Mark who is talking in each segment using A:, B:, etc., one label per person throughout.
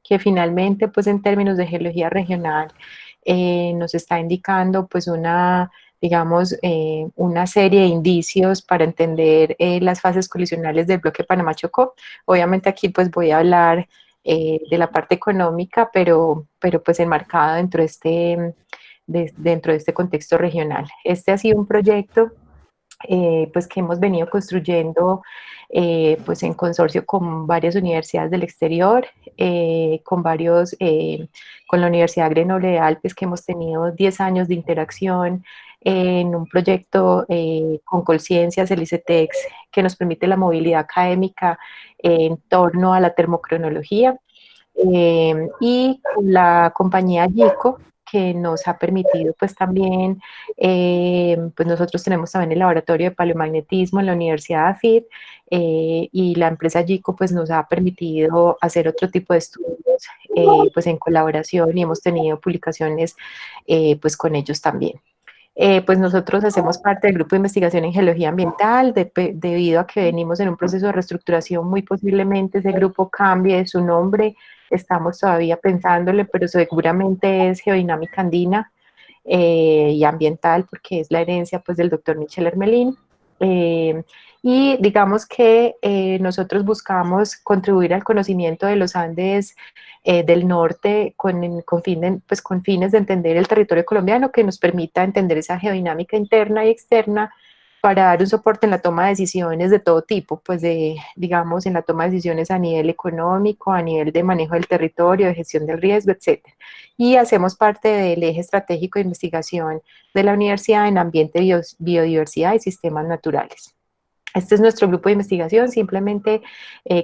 A: que finalmente, pues en términos de geología regional, nos está indicando pues una, digamos, una serie de indicios para entender las fases colisionales del bloque Panamá-Chocó. Obviamente aquí pues voy a hablar de la parte económica, pero pues enmarcada dentro de este contexto regional. Este ha sido un proyecto pues que hemos venido construyendo pues en consorcio con varias universidades del exterior, con la Universidad Grenoble de Alpes, que hemos tenido 10 años de interacción en un proyecto con Colciencias, el ICETEX, que nos permite la movilidad académica en torno a la termocronología, y con la compañía Yico, que nos ha permitido pues también, pues nosotros tenemos también el laboratorio de paleomagnetismo en la Universidad de AFID, y la empresa Yico pues nos ha permitido hacer otro tipo de estudios pues en colaboración, y hemos tenido publicaciones pues con ellos también. Pues nosotros hacemos parte del grupo de investigación en geología ambiental, debido a que venimos en un proceso de reestructuración. Muy posiblemente ese grupo cambie su nombre, estamos todavía pensándole, pero seguramente es Geodinámica Andina y Ambiental, porque es la herencia pues del doctor Michel Hermelín. Eh, y digamos que nosotros buscamos contribuir al conocimiento de los Andes del norte con fines de entender el territorio colombiano, que nos permita entender esa geodinámica interna y externa, para dar un soporte en la toma de decisiones de todo tipo, pues digamos, en la toma de decisiones a nivel económico, a nivel de manejo del territorio, de gestión del riesgo, etcétera. Y hacemos parte del eje estratégico de investigación de la universidad en ambiente, biodiversidad y sistemas naturales. Este es nuestro grupo de investigación. Simplemente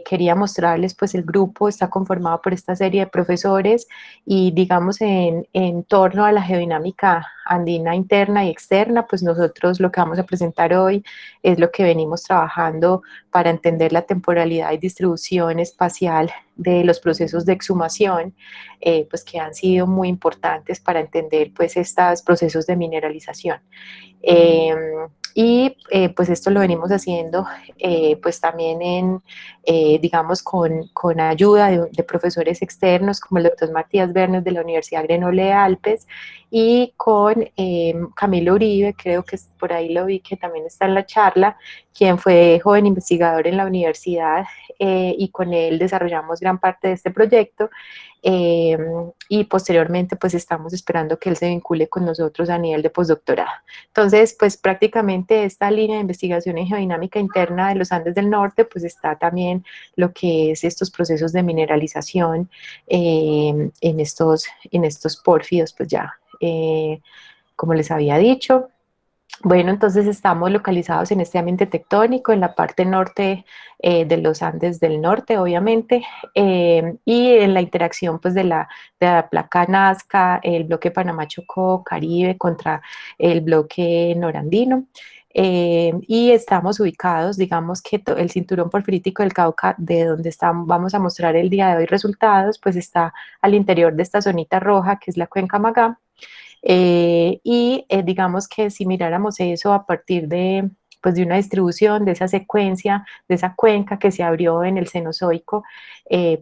A: quería mostrarles, pues el grupo está conformado por esta serie de profesores, y digamos en torno a la geodinámica andina interna y externa, pues nosotros lo que vamos a presentar hoy es lo que venimos trabajando para entender la temporalidad y distribución espacial de los procesos de exhumación, pues que han sido muy importantes para entender pues estos procesos de mineralización. Eh, pues esto lo venimos haciendo pues también digamos con ayuda de profesores externos como el doctor Matías Bernes de la Universidad Grenoble de Alpes, y con Camilo Uribe, creo que por ahí lo vi que también está en la charla, quien fue joven investigador en la universidad, y con él desarrollamos gran parte de este proyecto. eh, y posteriormente pues estamos esperando que él se vincule con nosotros a nivel de postdoctorado. Entonces, pues prácticamente esta línea de investigación en geodinámica interna de los Andes del Norte, pues está también lo que es estos procesos de mineralización en estos pórfidos, pues ya, como les había dicho. Bueno, entonces estamos localizados en este ambiente tectónico, en la parte norte de los Andes del norte, obviamente, y en la interacción pues de la placa Nazca, el bloque Panamá-Chocó, Caribe contra el bloque norandino. Y estamos ubicados, digamos que el cinturón porfirítico del Cauca, de donde vamos a mostrar el día de hoy resultados, pues está al interior de esta zonita roja, que es la cuenca Magá. Digamos que si miráramos eso a partir pues de una distribución, de esa secuencia, de esa cuenca que se abrió en el Cenozoico,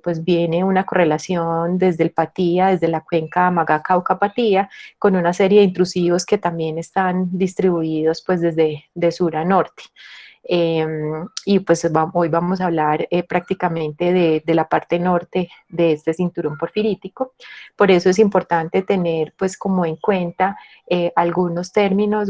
A: pues viene una correlación desde el Patía, desde la cuenca Magá-Cauca-Patía, con una serie de intrusivos que también están distribuidos pues desde de sur a norte. Eh, y pues hoy vamos a hablar prácticamente de la parte norte de este cinturón porfirítico. Por eso es importante tener pues como en cuenta algunos términos.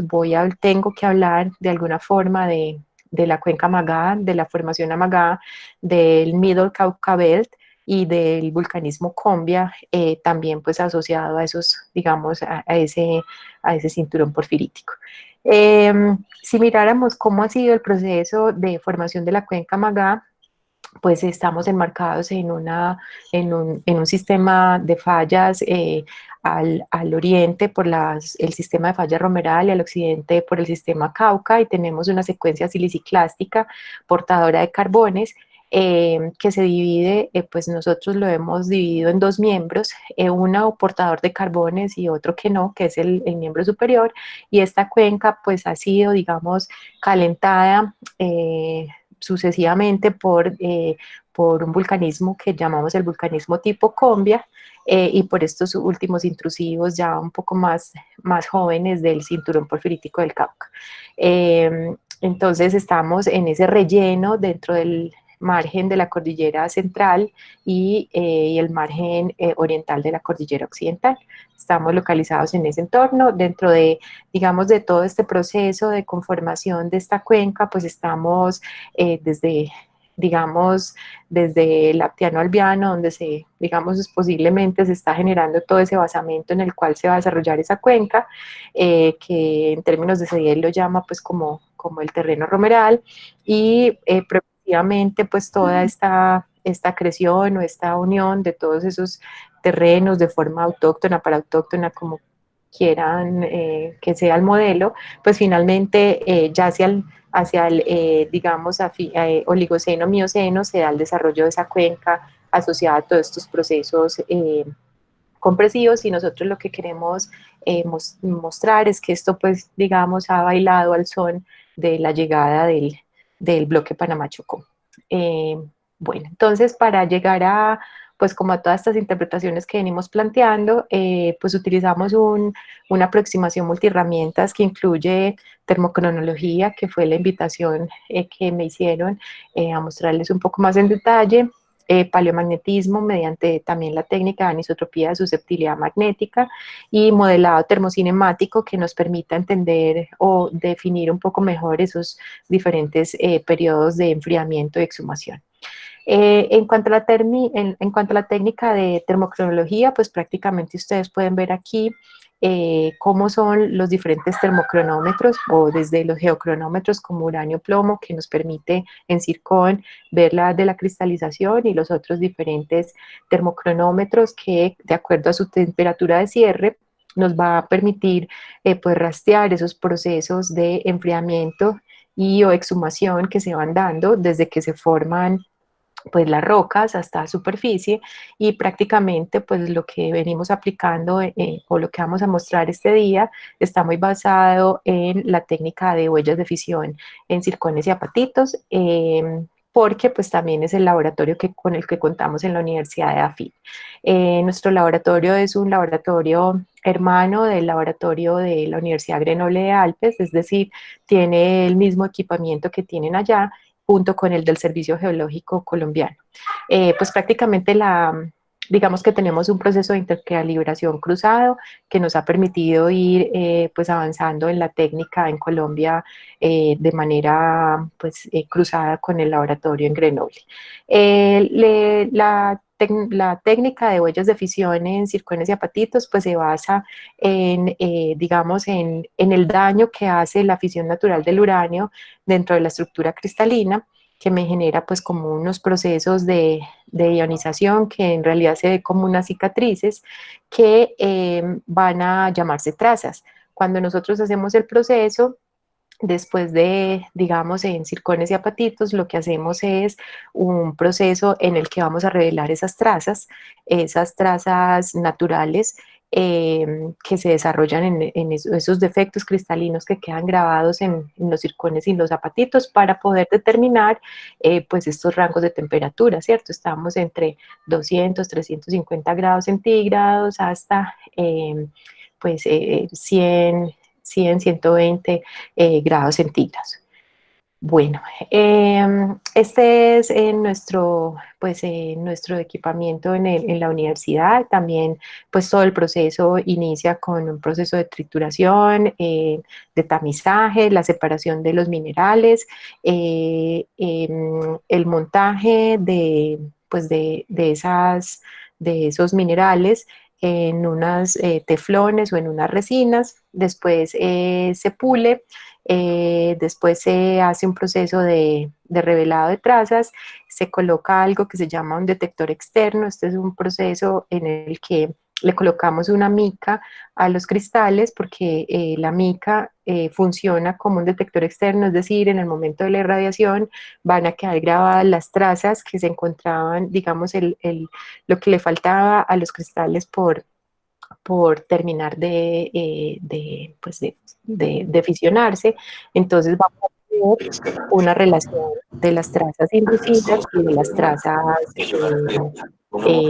A: Tengo que hablar de alguna forma de la cuenca Magá, de la formación Amagá, del Middle Cauca Belt y del vulcanismo Combia, también pues asociado a esos, digamos, a ese cinturón porfirítico. Si miráramos cómo ha sido el proceso de formación de la cuenca Magá, pues estamos enmarcados en un sistema de fallas al oriente por el sistema de falla Romeral, y al occidente por el sistema Cauca, y tenemos una secuencia siliciclástica portadora de carbones, que se divide, pues nosotros lo hemos dividido en dos miembros, uno portador de carbones y otro que no, que es el miembro superior, y esta cuenca pues ha sido, digamos, calentada sucesivamente por un vulcanismo que llamamos el vulcanismo tipo Combia, y por estos últimos intrusivos ya un poco más jóvenes del cinturón porfirítico del Cauca. Entonces estamos en ese relleno dentro del margen de la cordillera central y el margen oriental de la cordillera occidental. Estamos localizados en ese entorno. Dentro de, digamos, de todo este proceso de conformación de esta cuenca, pues estamos desde, digamos, desde el Aptiano Albiano, donde digamos, posiblemente se está generando todo ese basamento en el cual se va a desarrollar esa cuenca, que en términos de CDL lo llama pues como el terreno romeral, y progresivamente pues toda esta acreción o esta unión de todos esos terrenos de forma autóctona, para autóctona, como quieran que sea el modelo, pues finalmente ya hacia el digamos, oligoceno, mioceno, se da el desarrollo de esa cuenca asociada a todos estos procesos compresivos, y nosotros lo que queremos mostrar es que esto, pues, digamos, ha bailado al son de la llegada del bloque Panamá-Chocó. Eh, bueno, entonces, para llegar a, pues, como a todas estas interpretaciones que venimos planteando, pues utilizamos una aproximación multiherramientas que incluye termocronología, que fue la invitación que me hicieron a mostrarles un poco más en detalle, paleomagnetismo mediante también la técnica de anisotropía de susceptibilidad magnética, y modelado termocinemático que nos permita entender o definir un poco mejor esos diferentes periodos de enfriamiento y exhumación. En cuanto a la técnica de termocronología, pues prácticamente ustedes pueden ver aquí cómo son los diferentes termocronómetros, o desde los geocronómetros como uranio-plomo, que nos permite en zircón ver la de la cristalización, y los otros diferentes termocronómetros que, de acuerdo a su temperatura de cierre, nos va a permitir pues rastrear esos procesos de enfriamiento y o exhumación que se van dando desde que se forman pues las rocas hasta la superficie. Y prácticamente pues lo que venimos aplicando o lo que vamos a mostrar este día está muy basado en la técnica de huellas de fisión en zircones y apatitos, porque pues también es el laboratorio con el que contamos en la Universidad de AFIT. Nuestro laboratorio es un laboratorio hermano del laboratorio de la Universidad Grenoble de Alpes, es decir, tiene el mismo equipamiento que tienen allá, junto con el del Servicio Geológico Colombiano. Pues prácticamente digamos que tenemos un proceso de intercalibración cruzado que nos ha permitido ir pues avanzando en la técnica en Colombia de manera pues cruzada con el laboratorio en Grenoble. La técnica de huellas de fisión en zircones y apatitos pues se basa digamos, en el daño que hace la fisión natural del uranio dentro de la estructura cristalina, que me genera pues como unos procesos de ionización que en realidad se ve como unas cicatrices que van a llamarse trazas. Cuando nosotros hacemos el proceso, después de, digamos, en zircones y apatitos, lo que hacemos es un proceso en el que vamos a revelar esas trazas naturales que se desarrollan en esos defectos cristalinos que quedan grabados en los zircones y los apatitos, para poder determinar pues estos rangos de temperatura, ¿cierto? Estamos entre 200, 350 grados centígrados hasta pues 120 grados centígrados. Bueno, este es nuestro equipamiento en la universidad. También pues todo el proceso inicia con un proceso de trituración, de tamizaje, la separación de los minerales, el montaje de esos minerales en unas teflones o en unas resinas. Después se pule, después se hace un proceso de revelado de trazas, se coloca algo que se llama un detector externo. Este es un proceso en el que le colocamos una mica a los cristales, porque la mica funciona como un detector externo, es decir, en el momento de la irradiación van a quedar grabadas las trazas que se encontraban, digamos, lo que le faltaba a los cristales por terminar pues de fisionarse. Entonces vamos a una relación de las trazas inducidas y de las trazas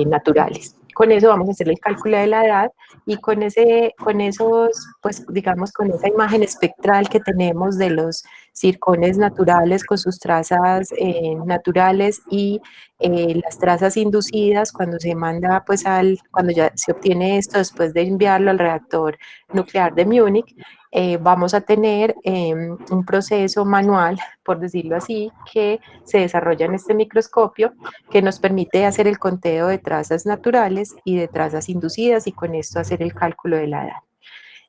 A: naturales. Con eso vamos a hacer el cálculo de la edad y con esos, pues digamos, con esa imagen espectral que tenemos de los zircones naturales con sus trazas naturales y las trazas inducidas cuando se manda, pues cuando ya se obtiene esto después de enviarlo al reactor nuclear de Múnich, vamos a tener un proceso manual, por decirlo así, que se desarrolla en este microscopio que nos permite hacer el conteo de trazas naturales y de trazas inducidas y con esto hacer el cálculo de la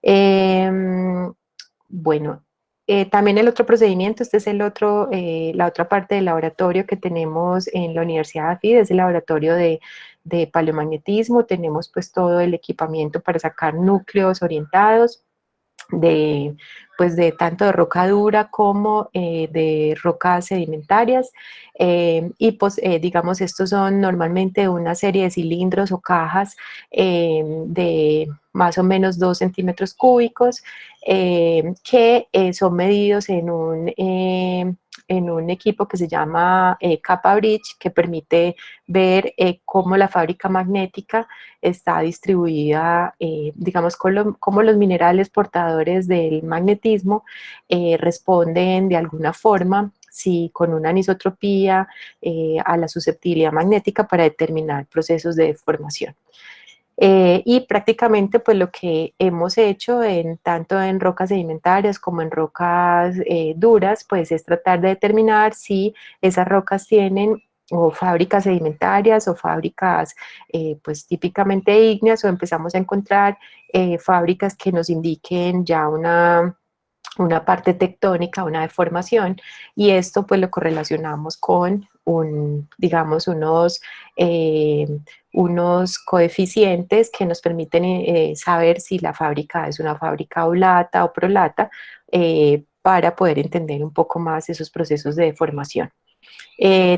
A: edad. Bueno, también el otro procedimiento, este es la otra parte del laboratorio que tenemos en la Universidad de AFID, es el laboratorio de paleomagnetismo, tenemos pues todo el equipamiento para sacar núcleos orientados, de, pues de tanto de roca dura como de rocas sedimentarias y pues digamos estos son normalmente una serie de cilindros o cajas de más o menos 2 centímetros cúbicos que son medidos en un equipo que se llama Kappa Bridge, que permite ver cómo la fábrica magnética está distribuida, digamos, cómo los minerales portadores del magnetismo responden de alguna forma, si con una anisotropía a la susceptibilidad magnética para determinar procesos de deformación. Y prácticamente pues lo que hemos hecho tanto en rocas sedimentarias como en rocas duras pues es tratar de determinar si esas rocas tienen o fábricas sedimentarias o fábricas pues típicamente ígneas o empezamos a encontrar fábricas que nos indiquen ya una parte tectónica, una deformación, y esto pues lo correlacionamos con digamos, eh, unos coeficientes que nos permiten saber si la fábrica es una fábrica oblata o prolata para poder entender un poco más esos procesos de deformación.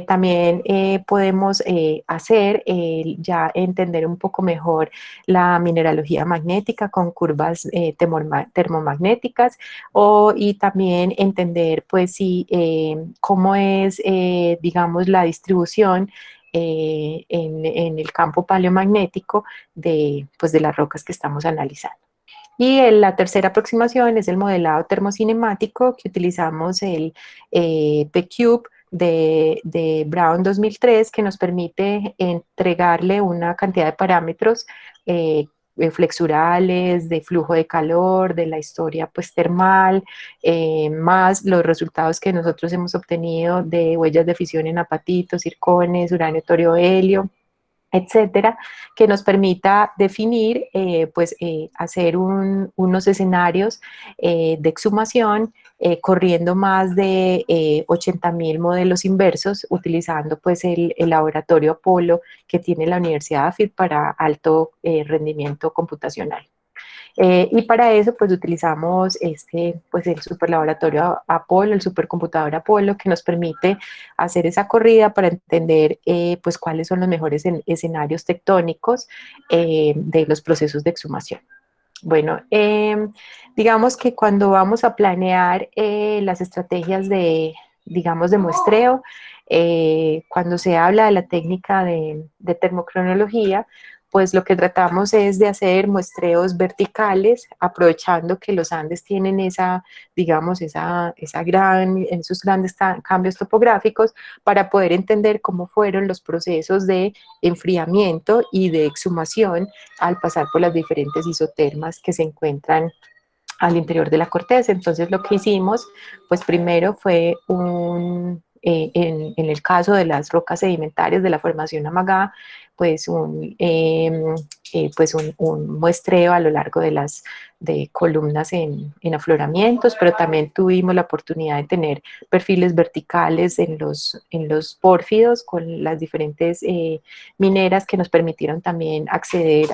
A: También podemos hacer ya entender un poco mejor la mineralogía magnética con curvas termomagnéticas y también entender pues si cómo es digamos la distribución en el campo paleomagnético pues, de las rocas que estamos analizando. Y la tercera aproximación es el modelado termocinemático, que utilizamos el PCube de Brown 2003, que nos permite entregarle una cantidad de parámetros flexurales, de flujo de calor, de la historia pues, termal, más los resultados que nosotros hemos obtenido de huellas de fisión en apatitos, zircones, uranio, torio, helio, etcétera, que nos permita definir, hacer unos escenarios de exhumación corriendo más de 80.000 modelos inversos, utilizando pues el laboratorio Apolo que tiene la Universidad de AFID para alto rendimiento computacional. Y para eso pues utilizamos pues el superlaboratorio Apolo, el supercomputador Apolo, que nos permite hacer esa corrida para entender pues cuáles son los mejores escenarios tectónicos de los procesos de exhumación. Bueno, digamos que cuando vamos a planear las estrategias digamos, de muestreo, cuando se habla de la técnica de termocronología, pues lo que tratamos es de hacer muestreos verticales, aprovechando que los Andes tienen digamos, esos grandes cambios topográficos para poder entender cómo fueron los procesos de enfriamiento y de exhumación al pasar por las diferentes isotermas que se encuentran al interior de la corteza. Entonces lo que hicimos, pues primero fue en el caso de las rocas sedimentarias de la formación Amagá, pues un muestreo a lo largo de columnas en afloramientos, pero también tuvimos la oportunidad de tener perfiles verticales en los pórfidos con las diferentes mineras que nos permitieron también acceder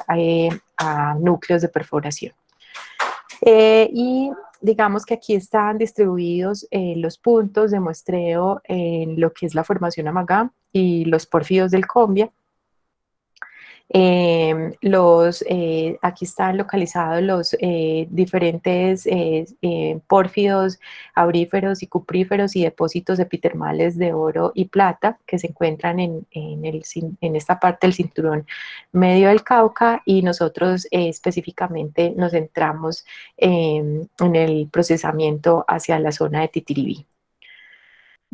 A: a núcleos de perforación. Y digamos que aquí están distribuidos los puntos de muestreo en lo que es la formación Amagá y los pórfidos del Combia. Aquí están localizados los diferentes pórfidos, auríferos y cupríferos y depósitos epitermales de oro y plata que se encuentran en esta parte del cinturón medio del Cauca, y nosotros específicamente nos centramos en el procesamiento hacia la zona de Titiribí.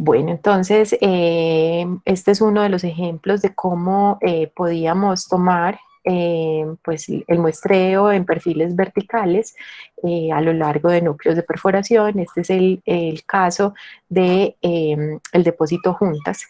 A: Bueno, entonces, este es uno de los ejemplos de cómo podíamos tomar pues, el muestreo en perfiles verticales a lo largo de núcleos de perforación. Este es el caso de el depósito Juntas,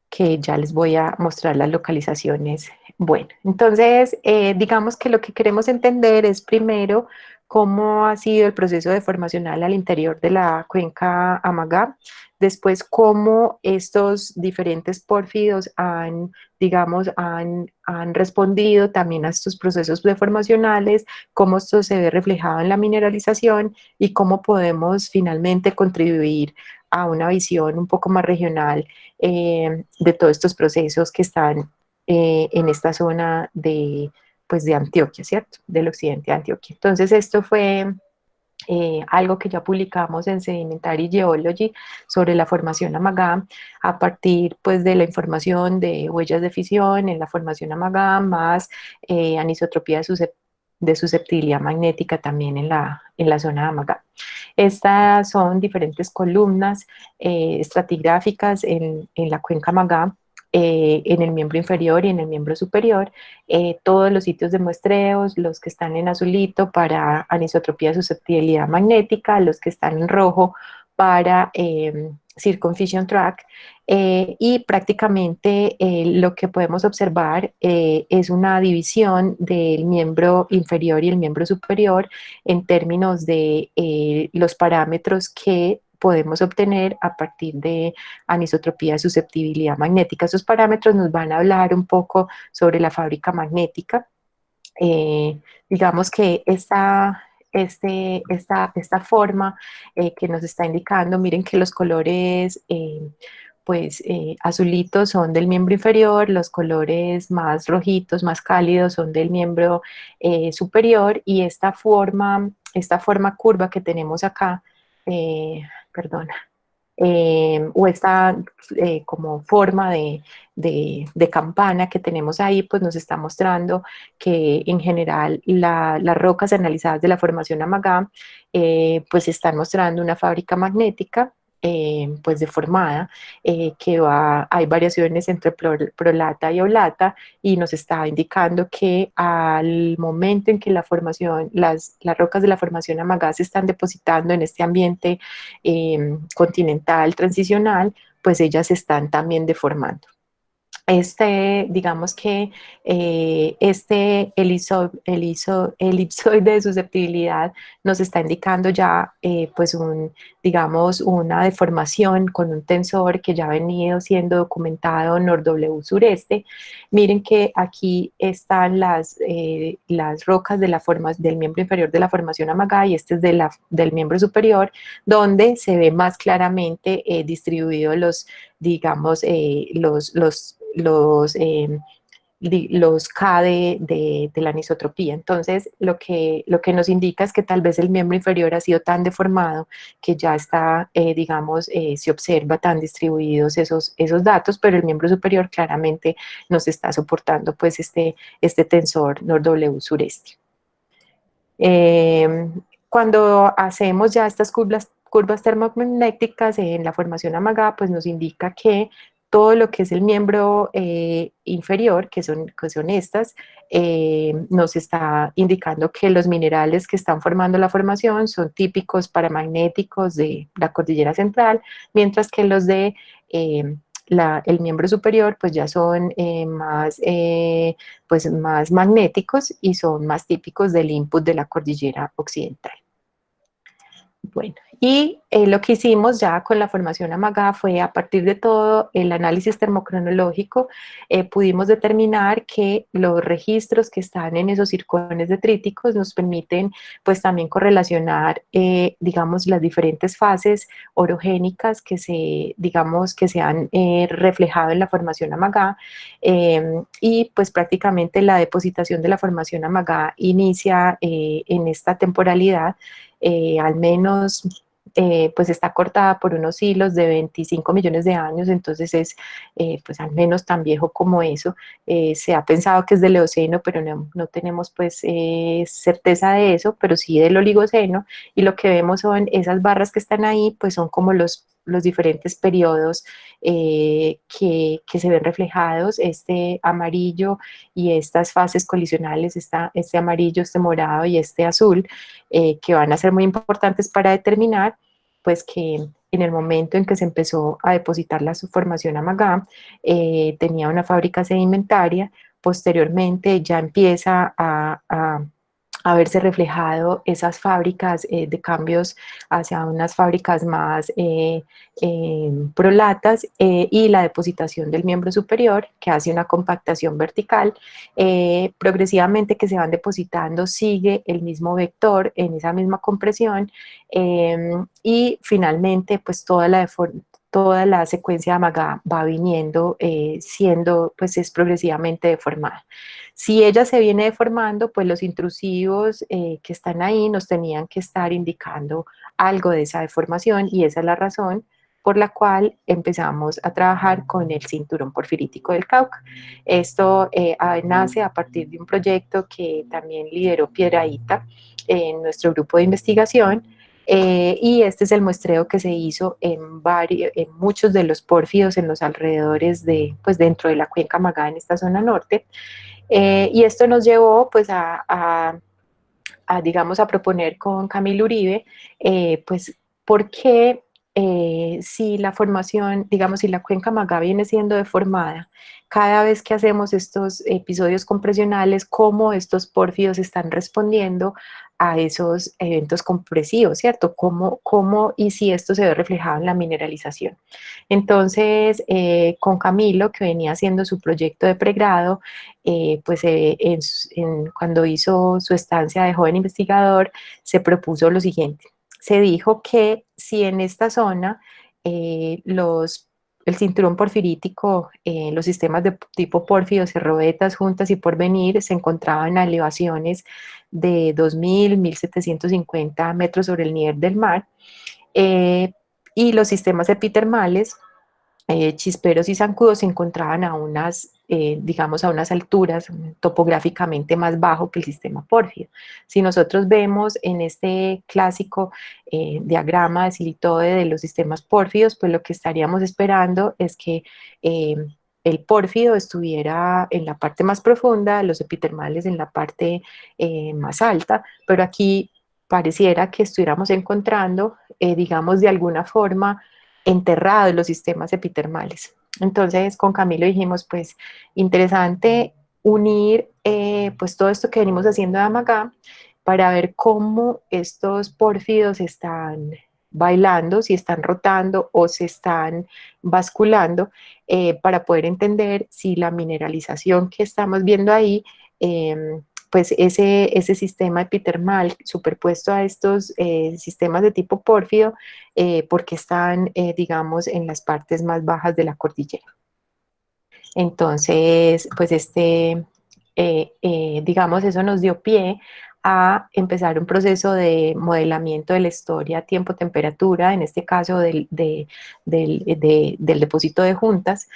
A: que ya les voy a mostrar las localizaciones. Bueno, entonces, digamos que lo que queremos entender es primero cómo ha sido el proceso deformacional al interior de la cuenca Amagá, después cómo estos diferentes pórfidos han, digamos, han respondido también a estos procesos deformacionales, cómo esto se ve reflejado en la mineralización y cómo podemos finalmente contribuir a una visión un poco más regional de todos estos procesos que están en esta zona de, pues, de Antioquia, ¿cierto? Del occidente de Antioquia. Entonces, esto fue algo que ya publicamos en Sedimentary Geology sobre la formación Amagá, a partir pues de la información de huellas de fisión en la formación Amagá, más anisotropía de susceptibilidad magnética también en la zona de Amagá. Estas son diferentes columnas estratigráficas en la cuenca Amagá, en el miembro inferior y en el miembro superior, todos los sitios de muestreos, los que están en azulito para anisotropía de susceptibilidad magnética, los que están en rojo para circumcision track, y prácticamente lo que podemos observar es una división del miembro inferior y el miembro superior en términos de los parámetros que podemos obtener a partir de anisotropía de susceptibilidad magnética. Esos parámetros nos van a hablar un poco sobre la fábrica magnética. Eh, digamos que esta forma que nos está indicando, miren que los colores pues azulitos son del miembro inferior, los colores más rojitos, más cálidos son del miembro superior, y esta forma curva que tenemos acá, eh, perdón, o esta como forma de campana que tenemos ahí, pues nos está mostrando que en general las rocas analizadas de la formación Amagá pues están mostrando una fábrica magnética pues deformada, hay variaciones entre prolata y oblata, y nos está indicando que al momento en que las rocas de la formación Amagá se están depositando en este ambiente continental transicional, pues ellas se están también deformando. Digamos que elipsoide de susceptibilidad nos está indicando ya pues digamos una deformación con un tensor que ya ha venido siendo documentado nor-W sureste. Miren que aquí están las rocas del miembro inferior de la formación Amagá, y este es del miembro superior, donde se ve más claramente distribuidos digamos, los K de la anisotropía. Entonces, lo que nos indica es que tal vez el miembro inferior ha sido tan deformado que ya está, digamos, se observa tan distribuidos esos datos, pero el miembro superior claramente nos está soportando pues este tensor nor-W sureste. Cuando hacemos ya estas curvas termomagnéticas en la formación Amagá, pues nos indica que todo lo que es el miembro inferior, que son estas, nos está indicando que los minerales que están formando la formación son típicos paramagnéticos de la cordillera central, mientras que los de el miembro superior pues ya son pues más magnéticos y son más típicos del input de la cordillera occidental. Bueno, y lo que hicimos ya con la formación AMAGA fue a partir de todo el análisis termocronológico, pudimos determinar que los registros que están en esos circones detríticos nos permiten pues también correlacionar, digamos, las diferentes fases orogénicas que digamos, que se han reflejado en la formación AMAGA, y pues prácticamente la depositación de la formación AMAGA inicia en esta temporalidad, al menos pues está cortada por unos hilos de 25 millones de años, entonces es pues al menos tan viejo como eso. Se ha pensado que es del Eoceno, pero no tenemos pues certeza de eso, pero sí del Oligoceno, y lo que vemos son esas barras que están ahí, pues son como los diferentes periodos que se ven reflejados, este amarillo y estas fases colisionales, este amarillo, este morado y este azul, que van a ser muy importantes para determinar pues que en el momento en que se empezó a depositar la formación AMAGA, tenía una fábrica sedimentaria. Posteriormente ya empieza a verse reflejado esas fábricas de cambios hacia unas fábricas más prolatas, y la depositación del miembro superior, que hace una compactación vertical. Progresivamente que se van depositando sigue el mismo vector en esa misma compresión, y finalmente pues toda la secuencia de AMAGA va viniendo, siendo, pues es progresivamente deformada. Si ella se viene deformando, pues los intrusivos que están ahí nos tenían que estar indicando algo de esa deformación, y esa es la razón por la cual empezamos a trabajar con el cinturón porfirítico del Cauca. Esto nace a partir de un proyecto que también lideró Piedrahíta en nuestro grupo de investigación, y este es el muestreo que se hizo en muchos de los pórfidos en los alrededores pues dentro de la cuenca Magá en esta zona norte. Y esto nos llevó pues digamos, a proponer con Camilo Uribe, pues, ¿por qué si la formación, digamos, si la cuenca Magá viene siendo deformada, cada vez que hacemos estos episodios compresionales, cómo estos pórfidos están respondiendo a esos eventos compresivos, ¿cierto? ¿Cómo y si esto se ve reflejado en la mineralización? Entonces, con Camilo, que venía haciendo su proyecto de pregrado, pues cuando hizo su estancia de joven investigador, se propuso lo siguiente. Se dijo que si en esta zona el cinturón porfirítico, los sistemas de tipo pórfido, cerrovetas, juntas y porvenir, se encontraban a elevaciones de 2.000, 1.750 metros sobre el nivel del mar, y los sistemas epitermales, chisperos y zancudos, se encontraban a digamos, a unas alturas topográficamente más bajo que el sistema pórfido. Si nosotros vemos en este clásico diagrama de Silitoe de los sistemas pórfidos, pues lo que estaríamos esperando es que eh, el pórfido estuviera en la parte más profunda, los epitermales en la parte más alta, pero aquí pareciera que estuviéramos encontrando, digamos, de alguna forma, enterrados los sistemas epitermales. Entonces, con Camilo dijimos, pues, interesante unir pues todo esto que venimos haciendo de Amagá para ver cómo estos pórfidos están bailando, si están rotando o se están basculando, para poder entender si la mineralización que estamos viendo ahí, pues ese sistema epitermal superpuesto a estos sistemas de tipo pórfido, porque están, digamos, en las partes más bajas de la cordillera. Entonces, pues digamos, eso nos dio pie a empezar un proceso de modelamiento de la historia tiempo-temperatura, en este caso del depósito de juntas.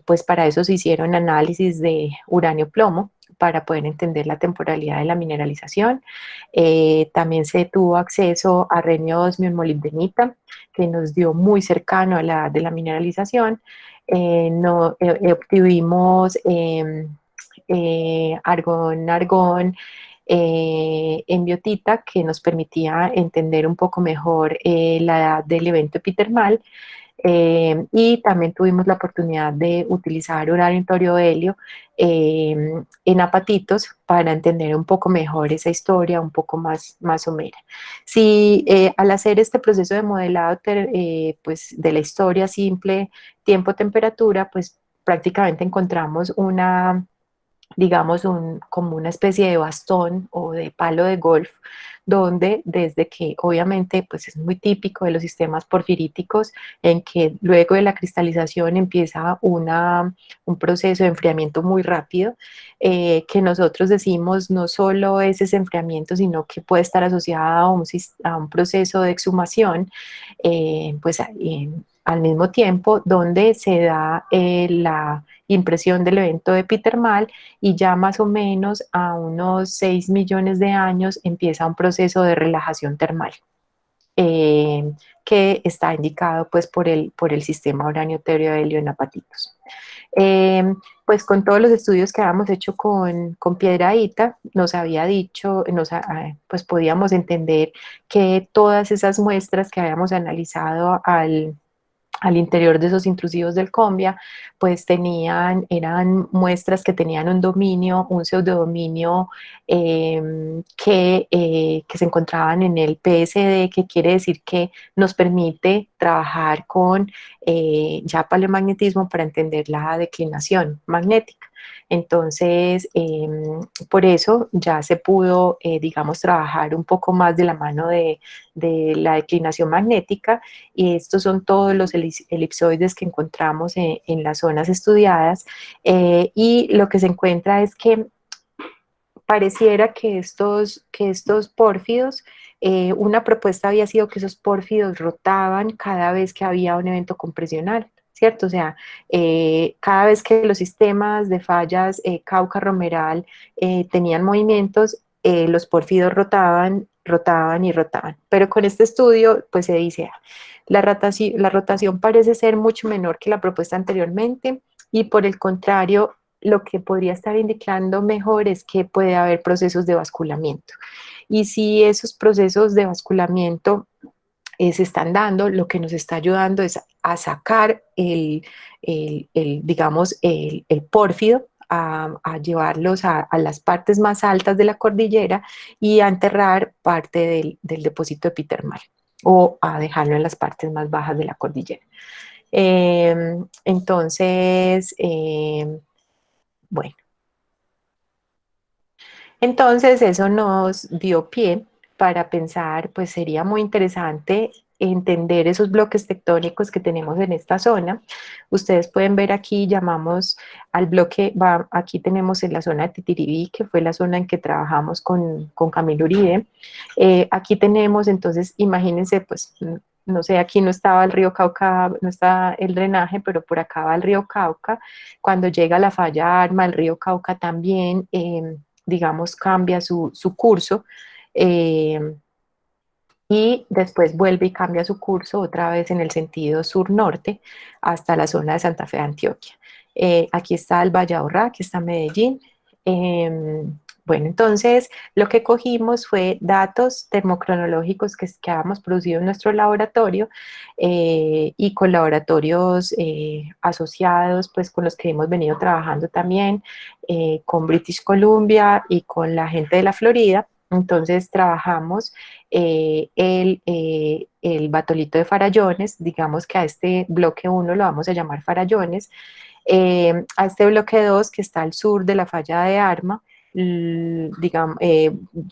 A: Pues para eso se hicieron análisis de uranio-plomo para poder entender la temporalidad de la mineralización. También se tuvo acceso a renio osmio en molibdenita, que nos dio muy cercano a la de la mineralización. No, obtuvimos argón en biotita, que nos permitía entender un poco mejor la edad del evento epitermal. Y también tuvimos la oportunidad de utilizar un aleatorio de helio en apatitos para entender un poco mejor esa historia, un poco más somera. Si al hacer este proceso de modelado pues de la historia simple, tiempo-temperatura, pues prácticamente encontramos una, digamos, como una especie de bastón o de palo de golf, donde desde que obviamente pues es muy típico de los sistemas porfiríticos, en que luego de la cristalización empieza un proceso de enfriamiento muy rápido, que nosotros decimos no solo es ese enfriamiento, sino que puede estar asociado a un proceso de exhumación, pues al mismo tiempo donde se da la impresión del evento epitermal, y ya más o menos a unos 6 millones de años empieza un proceso de relajación termal, eh, que está indicado pues por el sistema uranio-deuterio-helio en apatitos. Eh, pues con todos los estudios que habíamos hecho con Piedrahíta, nos había dicho, pues podíamos entender que todas esas muestras que habíamos analizado al interior de esos intrusivos del Combia, pues eran muestras que tenían un dominio, un pseudodominio que se encontraban en el PSD, que quiere decir que nos permite trabajar con ya paleomagnetismo para entender la declinación magnética. Entonces, por eso ya se pudo, digamos, trabajar un poco más de la mano de la declinación magnética, y estos son todos los elipsoides que encontramos en las zonas estudiadas, y lo que se encuentra es que pareciera que estos pórfidos, una propuesta había sido que esos pórfidos rotaban cada vez que había un evento compresional, ¿cierto? O sea, cada vez que los sistemas de fallas Cauca-Romeral tenían movimientos, los pórfidos rotaban, rotaban y rotaban. Pero con este estudio, pues se dice, la rotación parece ser mucho menor que la propuesta anteriormente, y por el contrario, lo que podría estar indicando mejor es que puede haber procesos de basculamiento. Y si esos procesos de basculamiento se están dando, lo que nos está ayudando es a sacar digamos, el pórfido, a llevarlos a las partes más altas de la cordillera y a enterrar parte del depósito epitermal, o a dejarlo en las partes más bajas de la cordillera. Entonces, bueno, entonces eso nos dio pie para pensar, pues sería muy interesante entender esos bloques tectónicos que tenemos en esta zona. Ustedes pueden ver aquí, llamamos al bloque, aquí tenemos en la zona de Titiribí, que fue la zona en que trabajamos con Camilo Uribe. Aquí tenemos, entonces, imagínense, pues, no sé, aquí no estaba el río Cauca, no está el drenaje, pero por acá va el río Cauca. Cuando llega la falla Arma, el río Cauca también, digamos, cambia su curso, eh, y después vuelve y cambia su curso otra vez en el sentido sur-norte hasta la zona de Santa Fe de Antioquia. Aquí está el Valle Aburrá, aquí está Medellín. Bueno, entonces lo que cogimos fue datos termocronológicos que habíamos producido en nuestro laboratorio, y con laboratorios asociados, pues con los que hemos venido trabajando también, con British Columbia y con la gente de la Florida. Entonces trabajamos el batolito de Farallones, digamos que a este bloque 1 lo vamos a llamar Farallones, a este bloque 2 que está al sur de la falla de Arma, digamos,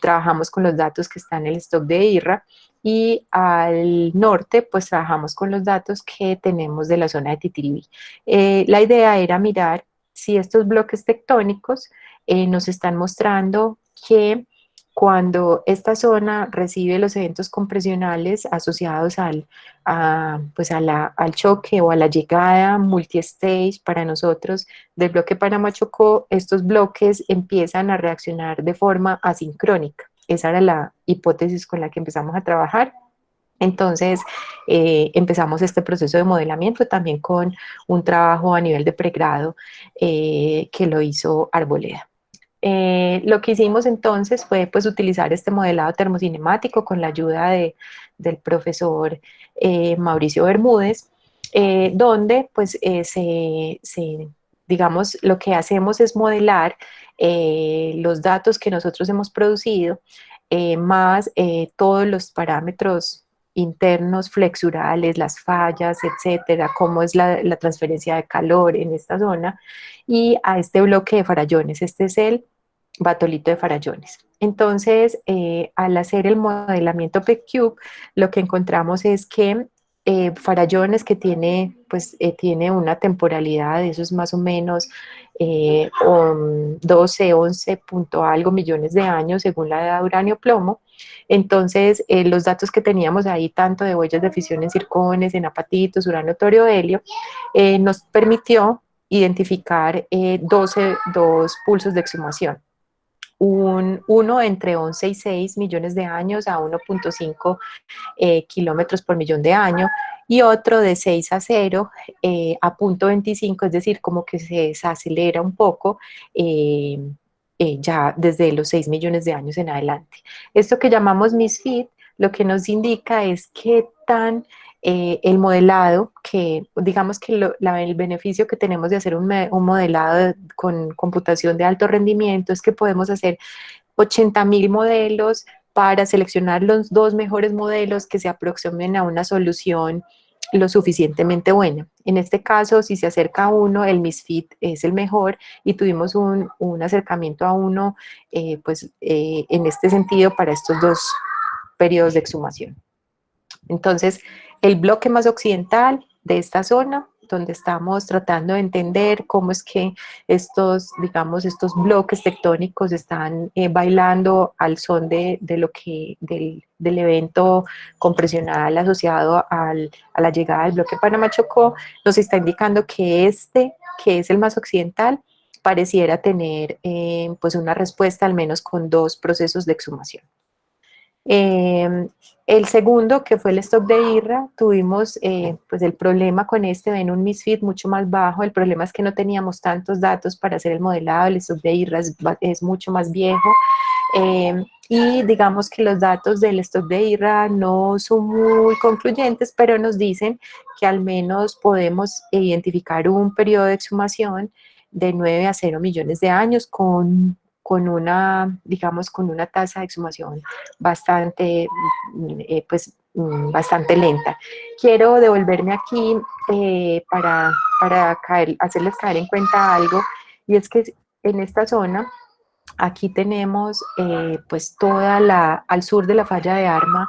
A: trabajamos con los datos que están en el stock de IRRA, y al norte pues trabajamos con los datos que tenemos de la zona de Titiribí. La idea era mirar si estos bloques tectónicos nos están mostrando que cuando esta zona recibe los eventos compresionales asociados pues al choque o a la llegada multi-stage para nosotros del bloque Panamá-Chocó, estos bloques empiezan a reaccionar de forma asincrónica. Esa era la hipótesis con la que empezamos a trabajar. Entonces empezamos este proceso de modelamiento también con un trabajo a nivel de pregrado que lo hizo Arboleda. Lo que hicimos entonces fue pues utilizar este modelado termocinemático con la ayuda del profesor Mauricio Bermúdez, donde pues digamos, lo que hacemos es modelar los datos que nosotros hemos producido, más todos los parámetros internos flexurales, las fallas, etcétera, cómo es la transferencia de calor en esta zona, y a este bloque de farallones. Este es el batolito de farallones. Entonces, al hacer el modelamiento PECube, lo que encontramos es que farallones que tiene, pues, tiene una temporalidad, eso es más o menos 12, 11 punto algo millones de años según la edad de uranio-plomo. Entonces, los datos que teníamos ahí, tanto de huellas de fisión en circones, en apatitos, uranio, torio, helio, nos permitió identificar dos pulsos de exhumación. Uno entre 11 y 6 millones de años a 1.5 kilómetros por millón de años, y otro de 6 a 0 a punto 25, es decir, como que se desacelera un poco ya desde los 6 millones de años en adelante. Esto que llamamos misfit lo que nos indica es qué tan el modelado, que digamos que el beneficio que tenemos de hacer un modelado con computación de alto rendimiento es que podemos hacer 80.000 modelos para seleccionar los dos mejores modelos que se aproximen a una solución lo suficientemente buena. En este caso, si se acerca a uno, el misfit es el mejor, y tuvimos un acercamiento a uno, en este sentido, para estos dos periodos de exhumación. Entonces, el bloque más occidental de esta zona, donde estamos tratando de entender cómo es que estos, digamos, estos bloques tectónicos están bailando al son del evento compresional asociado a la llegada del bloque Panamá-Chocó, nos está indicando que que es el más occidental, pareciera tener pues una respuesta al menos con dos procesos de exhumación. El segundo, que fue el stock de IRRA, tuvimos pues el problema con ven un misfit mucho más bajo. El problema es que no teníamos tantos datos para hacer el modelado. El stock de IRRA es mucho más viejo, y digamos que los datos del stock de IRRA no son muy concluyentes, pero nos dicen que al menos podemos identificar un periodo de exhumación de 9 a 0 millones de años con una, digamos, con una tasa de exhumación bastante, bastante lenta. Quiero devolverme aquí para hacerles caer en cuenta algo, y es que en esta zona, aquí tenemos pues al sur de la falla de Arma,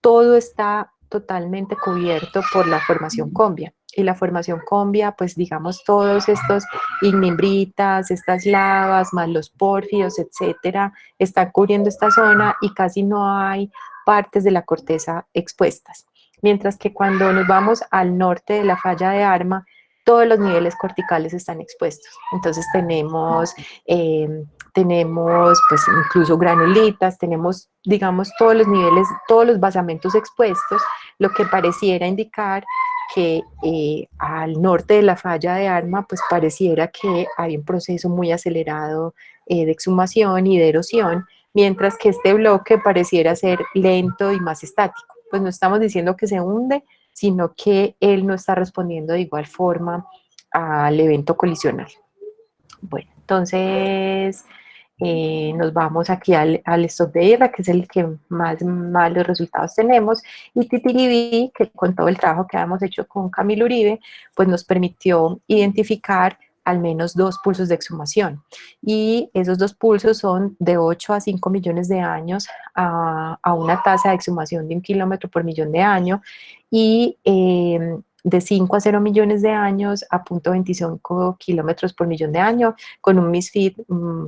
A: todo está totalmente cubierto por la formación Combia. Y la formación Combia, pues digamos, todos estos ignimbritas, estas lavas, más los pórfidos, etcétera, están cubriendo esta zona y casi no hay partes de la corteza expuestas. Mientras que cuando nos vamos al norte de la falla de Arma, todos los niveles corticales están expuestos. Entonces tenemos pues incluso granulitas, tenemos, digamos, todos los niveles, todos los basamentos expuestos, lo que pareciera indicar que al norte de la falla de Arma, pues pareciera que hay un proceso muy acelerado de exhumación y de erosión, mientras que este bloque pareciera ser lento y más estático. Pues no estamos diciendo que se hunde, sino que él no está respondiendo de igual forma al evento colisional. Bueno, entonces nos vamos aquí al stock de IRRA, que es el que más malos resultados tenemos, y Titiribí, que con todo el trabajo que habíamos hecho con Camilo Uribe, pues nos permitió identificar al menos dos pulsos de exhumación, y esos dos pulsos son de 8 a 5 millones de años a una tasa de exhumación de 1 kilómetro por millón de años, y de 5 a 0 millones de años a 0.25 kilómetros por millón de años, con un misfit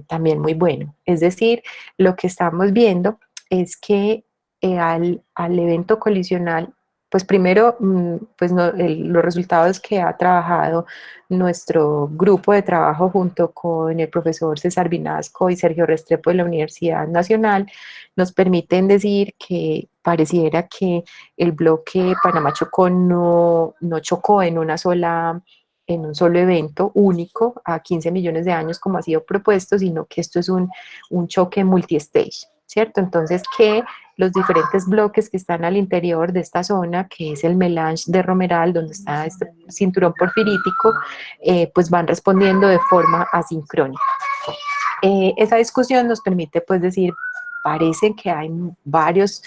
A: también muy bueno. Es decir, lo que estamos viendo es que al evento colisional, pues primero, pues los resultados que ha trabajado nuestro grupo de trabajo junto con el profesor César Vinasco y Sergio Restrepo de la Universidad Nacional nos permiten decir que pareciera que el bloque Panamá-Chocó no chocó en en un solo evento único a 15 millones de años como ha sido propuesto, sino que esto es un choque multi-stage, ¿cierto? Entonces, que los diferentes bloques que están al interior de esta zona, que es el melange de Romeral, donde está este cinturón porfirítico, pues van respondiendo de forma asincrónica. Esa discusión nos permite pues decir, parece que hay varios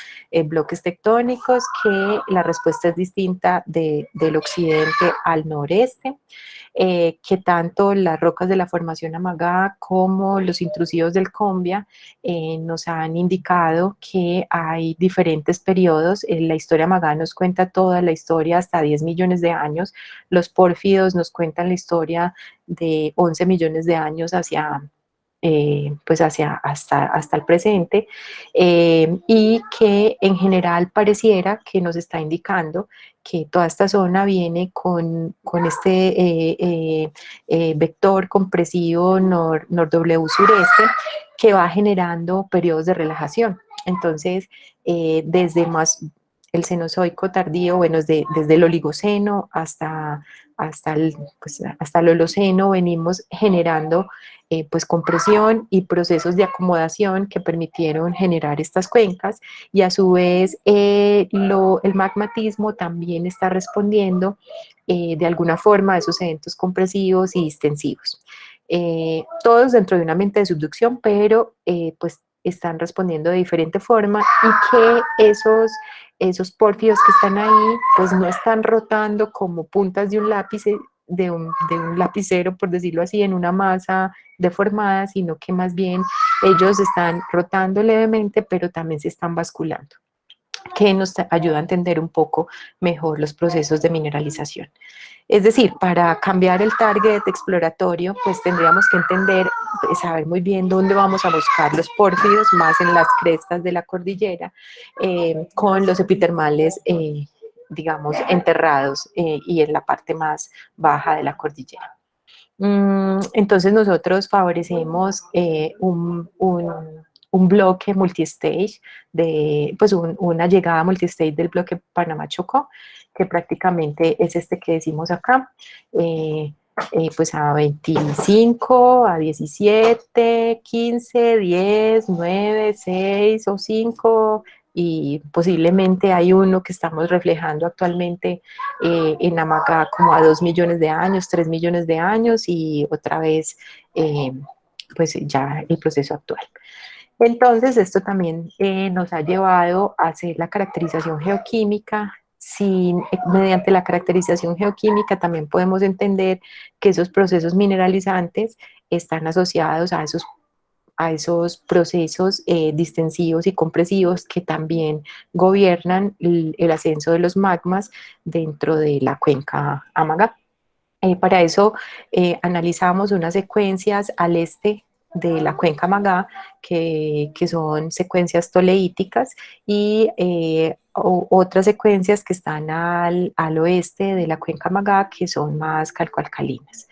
A: bloques tectónicos, que la respuesta es distinta del occidente al noreste, que tanto las rocas de la formación Amagá como los intrusivos del Combia nos han indicado que hay diferentes periodos. La historia Amagá nos cuenta toda la historia hasta 10 millones de años, los pórfidos nos cuentan la historia de 11 millones de años pues hasta el presente, y que en general pareciera que nos está indicando que toda esta zona viene con este vector compresivo nor-W sureste que va generando periodos de relajación. Entonces, desde más el Cenozoico tardío, bueno, desde el Oligoceno hasta el Holoceno venimos generando pues compresión y procesos de acomodación que permitieron generar estas cuencas, y a su vez el magmatismo también está respondiendo de alguna forma a esos eventos compresivos y distensivos. Todos dentro de una mente de subducción, pero pues están respondiendo de diferente forma, y que esos pórfidos que están ahí pues no están rotando como puntas de un lápiz, de un lapicero, por decirlo así, en una masa deformada, sino que más bien ellos están rotando levemente, pero también se están basculando, que nos ayuda a entender un poco mejor los procesos de mineralización. Es decir, para cambiar el target exploratorio, pues tendríamos que entender, saber muy bien dónde vamos a buscar los pórfidos, más en las crestas de la cordillera, con los epitermales, digamos, enterrados y en la parte más baja de la cordillera. Entonces nosotros favorecemos un bloque multistage, pues una llegada multistage del bloque Panamá-Chocó, que prácticamente es este que decimos acá, pues a 25, a 17, 15, 10, 9, 6 o 5, y posiblemente hay uno que estamos reflejando actualmente en Amagá como a 2 millones de años, 3 millones de años, y otra vez pues ya el proceso actual. Entonces esto también nos ha llevado a hacer la caracterización geoquímica. Mediante la caracterización geoquímica también podemos entender que esos procesos mineralizantes están asociados a esos procesos distensivos y compresivos que también gobiernan el ascenso de los magmas dentro de la cuenca Amagá. Para eso analizamos unas secuencias al este de la cuenca Amagá, que son secuencias toleíticas, y otras secuencias que están al oeste de la cuenca Amagá, que son más calcoalcalinas.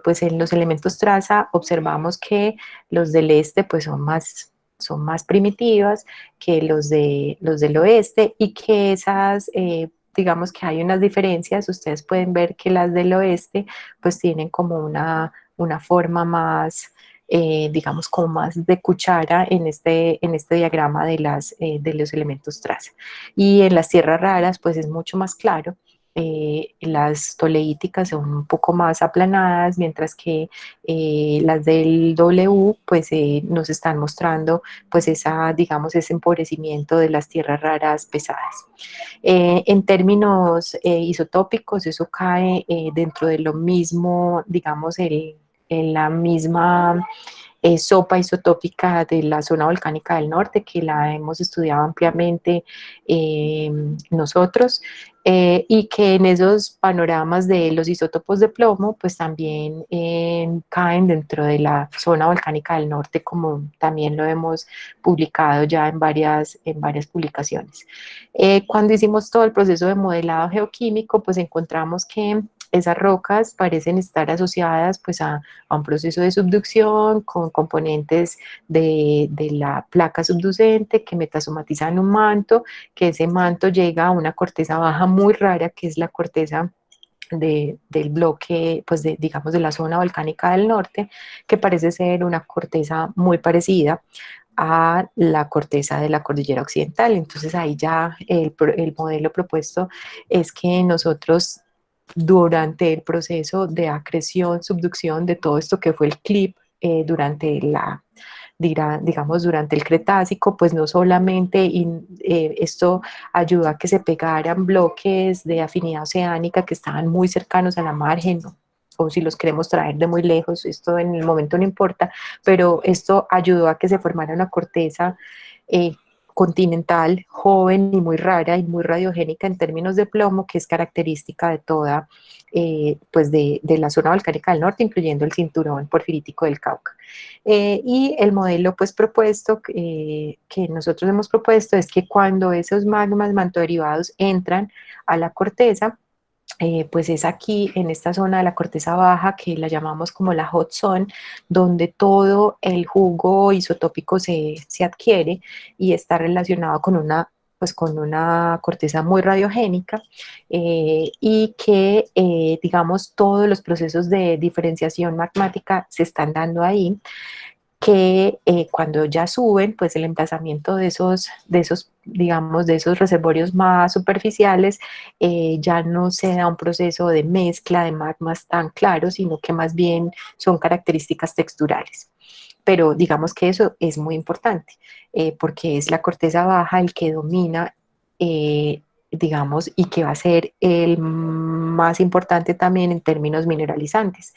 A: Pues en los elementos traza observamos que los del este pues son más primitivas que los del oeste, y que digamos que hay unas diferencias. Ustedes pueden ver que las del oeste pues tienen como una forma más, digamos, como más de cuchara en este diagrama de los elementos traza. Y en las tierras raras pues es mucho más claro. Las toleíticas son un poco más aplanadas, mientras que las del W pues nos están mostrando pues digamos, ese empobrecimiento de las tierras raras pesadas. En términos isotópicos, eso cae dentro de lo mismo, digamos, en la misma sopa isotópica de la zona volcánica del norte, que la hemos estudiado ampliamente nosotros, y que en esos panoramas de los isótopos de plomo, pues también caen dentro de la zona volcánica del norte, como también lo hemos publicado ya en varias publicaciones. Cuando hicimos todo el proceso de modelado geoquímico, pues encontramos que esas rocas parecen estar asociadas pues a un proceso de subducción con componentes de la placa subducente que metasomatizan un manto, que ese manto llega a una corteza baja muy rara, que es la corteza del bloque, pues digamos, de la zona volcánica del norte, que parece ser una corteza muy parecida a la corteza de la cordillera occidental. Entonces ahí ya el modelo propuesto es que nosotros durante el proceso de acreción, subducción de todo esto que fue el clip durante digamos, durante el Cretácico, pues no solamente esto ayudó a que se pegaran bloques de afinidad oceánica que estaban muy cercanos a la margen, ¿no? O si los queremos traer de muy lejos, esto en el momento no importa, pero esto ayudó a que se formara una corteza eh, continental, joven y muy rara y muy radiogénica en términos de plomo, que es característica de toda, pues de la zona volcánica del norte, incluyendo el cinturón porfirítico del Cauca. Y el modelo pues propuesto, que nosotros hemos propuesto, es que cuando esos magmas mantoderivados entran a la corteza, pues es aquí en esta zona de la corteza baja que la llamamos como la hot zone, donde todo el jugo isotópico se adquiere y está relacionado con pues con una corteza muy radiogénica y que, digamos, todos los procesos de diferenciación magmática se están dando ahí, que cuando ya suben, pues el emplazamiento digamos, de esos reservorios más superficiales, ya no se da un proceso de mezcla de magmas tan claro, sino que más bien son características texturales. Pero digamos que eso es muy importante, porque es la corteza baja el que domina, digamos, y que va a ser el más importante también en términos mineralizantes.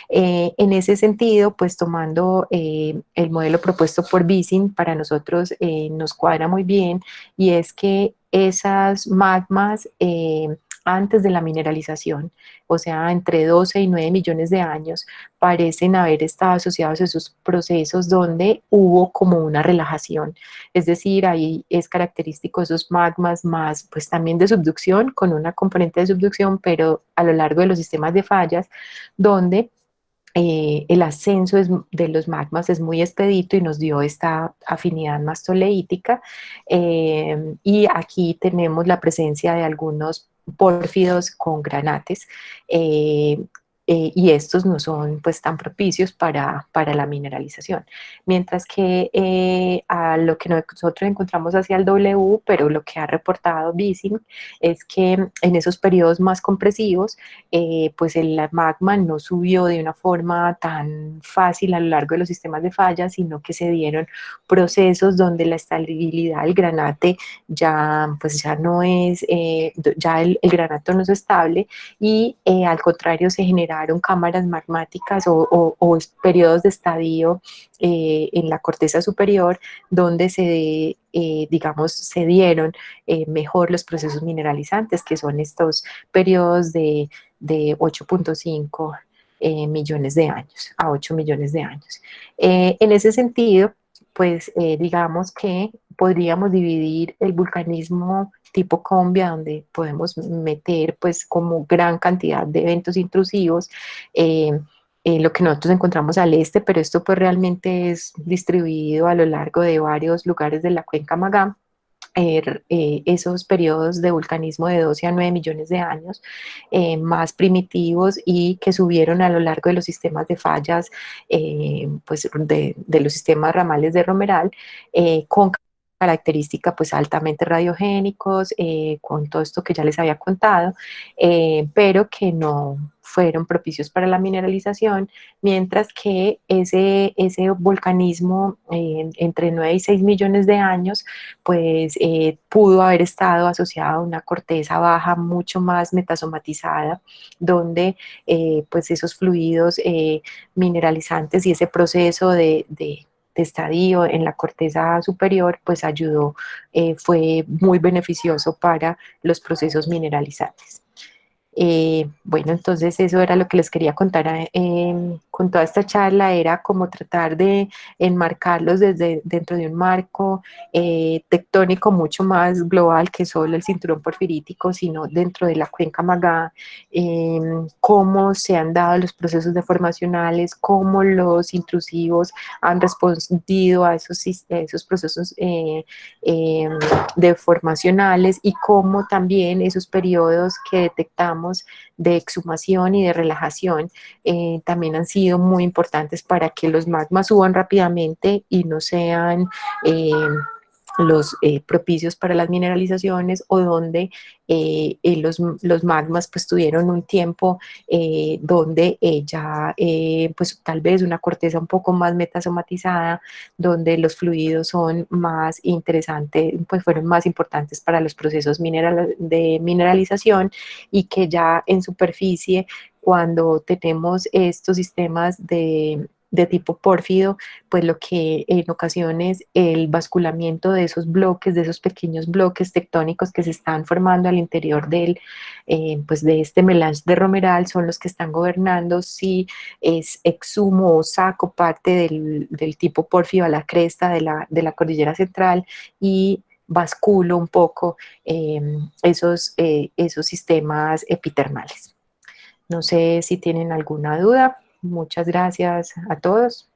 A: En ese sentido, pues tomando el modelo propuesto por Bisin, para nosotros nos cuadra muy bien, y es que esas magmas antes de la mineralización, o sea, entre 12 y 9 millones de años, parecen haber estado asociados a esos procesos donde hubo como una relajación. Es decir, ahí es característico esos magmas más, pues también de subducción, con una componente de subducción, pero a lo largo de los sistemas de fallas, donde el ascenso de los magmas es muy expedito y nos dio esta afinidad mastoleítica. Y aquí tenemos la presencia de algunos pórfidos con granates, eh, y estos no son pues tan propicios para la mineralización. Mientras que a lo que nosotros encontramos hacia el W, pero lo que ha reportado BISIM es que en esos periodos más compresivos, pues el magma no subió de una forma tan fácil a lo largo de los sistemas de fallas, sino que se dieron procesos donde la estabilidad del granate ya, pues ya no es, ya el granato no es estable, y al contrario se generaron cámaras magmáticas o periodos de estadio en la corteza superior, donde digamos, se dieron mejor los procesos mineralizantes, que son estos periodos de 8.5 millones de años a 8 millones de años. En ese sentido, pues digamos que podríamos dividir el vulcanismo tipo Combia, donde podemos meter pues como gran cantidad de eventos intrusivos, lo que nosotros encontramos al este, pero esto pues realmente es distribuido a lo largo de varios lugares de la cuenca Magá. Esos periodos de vulcanismo de 12 a 9 millones de años, más primitivos y que subieron a lo largo de los sistemas de fallas, pues de los sistemas ramales de Romeral, con características pues altamente radiogénicos, con todo esto que ya les había contado, pero que no fueron propicios para la mineralización, mientras que ese volcanismo entre 9 y 6 millones de años, pues pudo haber estado asociado a una corteza baja mucho más metasomatizada, donde pues esos fluidos mineralizantes y ese proceso de estadio en la corteza superior, pues ayudó, fue muy beneficioso para los procesos mineralizantes. Bueno, entonces eso era lo que les quería contar con toda esta charla, era como tratar de enmarcarlos dentro de un marco tectónico mucho más global que solo el cinturón porfirítico, sino dentro de la cuenca Magá, cómo se han dado los procesos deformacionales, cómo los intrusivos han respondido a esos procesos deformacionales, y cómo también esos periodos que detectamos digamos, de exhumación y de relajación, también han sido muy importantes para que los magmas suban rápidamente y no sean los propicios para las mineralizaciones, o donde los magmas pues tuvieron un tiempo donde ya pues tal vez una corteza un poco más metasomatizada, donde los fluidos son más interesantes, pues fueron más importantes para los procesos de mineralización, y que ya en superficie, cuando tenemos estos sistemas de tipo pórfido, pues lo que en ocasiones el basculamiento de esos bloques, de esos pequeños bloques tectónicos que se están formando al interior pues de este melange de romeral, son los que están gobernando si es exhumo o saco parte del tipo pórfido a la cresta de la cordillera central, y basculo un poco esos sistemas epitermales. No sé si tienen alguna duda. Muchas gracias a todos.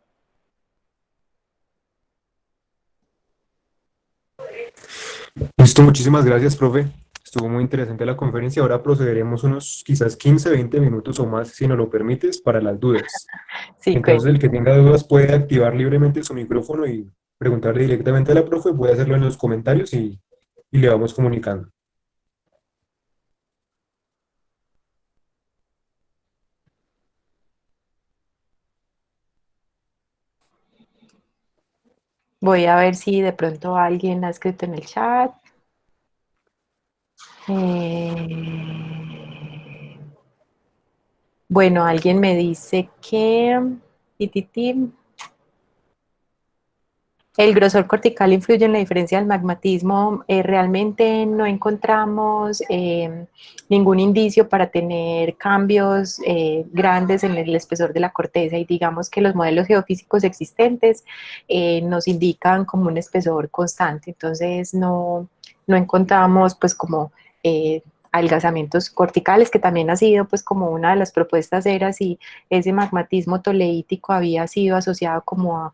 B: Listo, muchísimas gracias, profe. Estuvo muy interesante la conferencia. Ahora procederemos unos quizás 15, 20 minutos o más, si nos lo permites, para las dudas.
A: Sí,
B: Entonces, el que tenga dudas puede activar libremente su micrófono y preguntarle directamente a la profe. Puede hacerlo en los comentarios y le vamos comunicando.
A: voy a ver si de pronto alguien ha escrito en el chat. Bueno, alguien me dice que el grosor cortical influye en la diferencia del magmatismo. Realmente no encontramos ningún indicio para tener cambios grandes en el espesor de la corteza, y digamos que los modelos geofísicos existentes nos indican como un espesor constante. Entonces no encontramos pues como adelgazamientos corticales, que también ha sido pues como una de las propuestas, era si ese magmatismo toleítico había sido asociado como a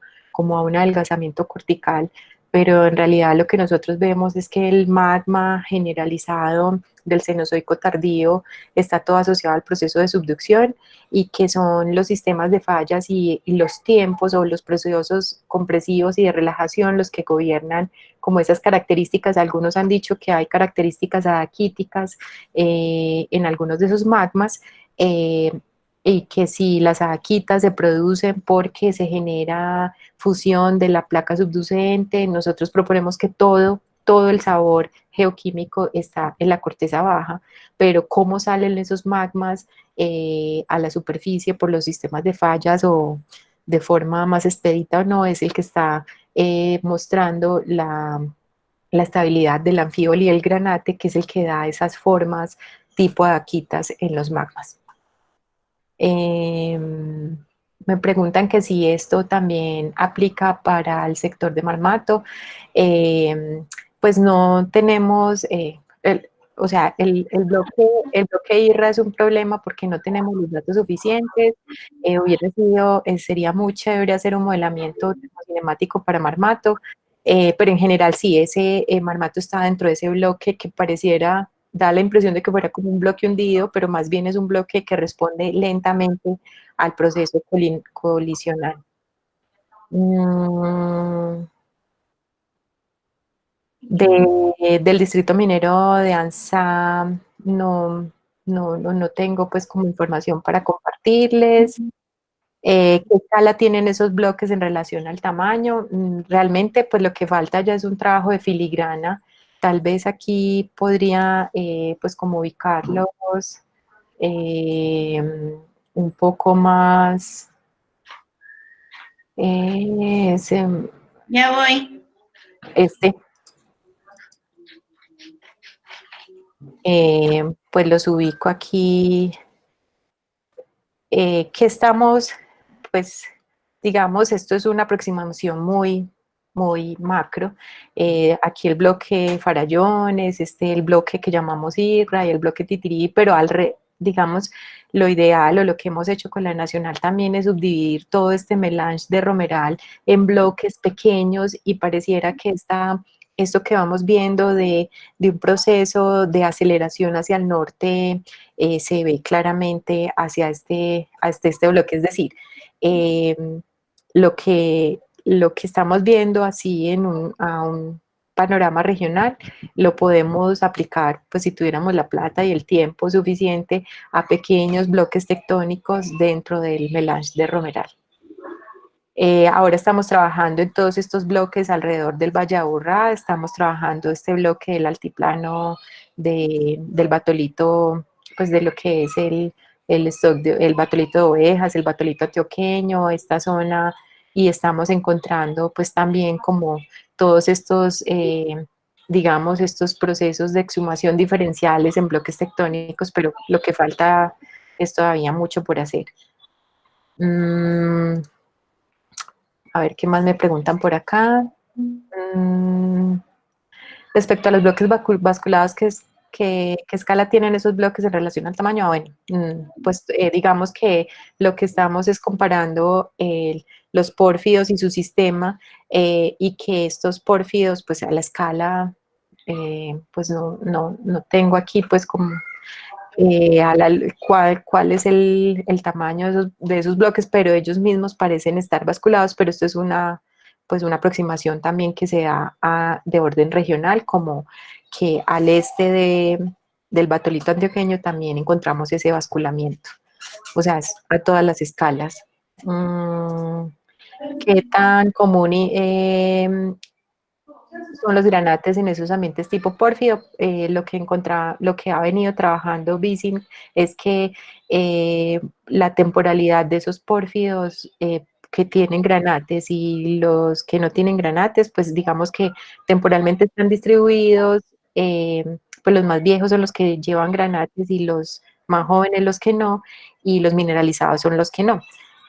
A: un adelgazamiento cortical, pero en realidad lo que nosotros vemos es que el magma generalizado del Cenozoico tardío está todo asociado al proceso de subducción, y que son los sistemas de fallas y los tiempos o los procesos compresivos y de relajación los que gobiernan como esas características. Algunos han dicho que hay características adaquíticas en algunos de esos magmas, eh, y que si las adaquitas se producen porque se genera fusión de la placa subducente, nosotros proponemos que todo el sabor geoquímico está en la corteza baja, pero cómo salen esos magmas a la superficie por los sistemas de fallas o de forma más expedita o no, es el que está mostrando la estabilidad del anfíbol y el granate, que es el que da esas formas tipo adaquitas en los magmas. Me preguntan que si esto también aplica para el sector de Marmato. Pues no tenemos, o sea, el bloque IRRA es un problema porque no tenemos los datos suficientes. Sería muy chévere hacer un modelamiento cinemático para Marmato, pero en general sí, ese Marmato está dentro de ese bloque que pareciera, da la impresión de que fuera como un bloque hundido, pero más bien es un bloque que responde lentamente al proceso colisional. Mm, del distrito minero de ANSA no tengo pues como información para compartirles. ¿Qué escala tienen esos bloques en relación al tamaño? Realmente pues lo que falta ya es un trabajo de filigrana. Tal vez aquí podría pues como ubicarlos eh, un poco más. eh, se-
C: Ya voy.
A: este, pues los ubico aquí, que estamos, pues, digamos, esto es una aproximación muy macro. Aquí el bloque Farallones, el bloque que llamamos IRRA y el bloque Titirí, pero digamos, lo ideal o lo que hemos hecho con la Nacional también es subdividir todo este melange de romeral en bloques pequeños, y pareciera que esta esto que vamos viendo de un proceso de aceleración hacia el norte se ve claramente hacia este bloque. Es decir, eh, lo que estamos viendo así a un panorama regional, lo podemos aplicar, pues si tuviéramos la plata y el tiempo suficiente, a pequeños bloques tectónicos dentro del melange de Romeral. Ahora estamos trabajando en todos estos bloques alrededor del Valle de Aburrá, estamos trabajando este bloque del altiplano del batolito, pues de lo que es el batolito de ovejas, el batolito antioqueño, esta zona, y estamos encontrando pues también como todos estos, digamos, estos procesos de exhumación diferenciales en bloques tectónicos, pero lo que falta es todavía mucho por hacer. A ver, ¿qué más me preguntan por acá? Respecto a los bloques basculados, ¿qué escala tienen esos bloques en relación al tamaño? Bueno, pues digamos que lo que estamos es comparando los pórfidos y su sistema y que estos pórfidos, pues a la escala, pues no tengo aquí pues como cuál es el tamaño de esos bloques, pero ellos mismos parecen estar basculados, pero esto es pues una aproximación también que se da de orden regional, como que al este del batolito antioqueño también encontramos ese basculamiento, o sea, es a todas las escalas. ¿Qué tan común son los granates en esos ambientes tipo pórfido? Lo que ha venido trabajando Bisin es que la temporalidad de esos pórfidos que tienen granates y los que no tienen granates, pues digamos que temporalmente están distribuidos, pues los más viejos son los que llevan granates y los más jóvenes los que no, y los mineralizados son los que no.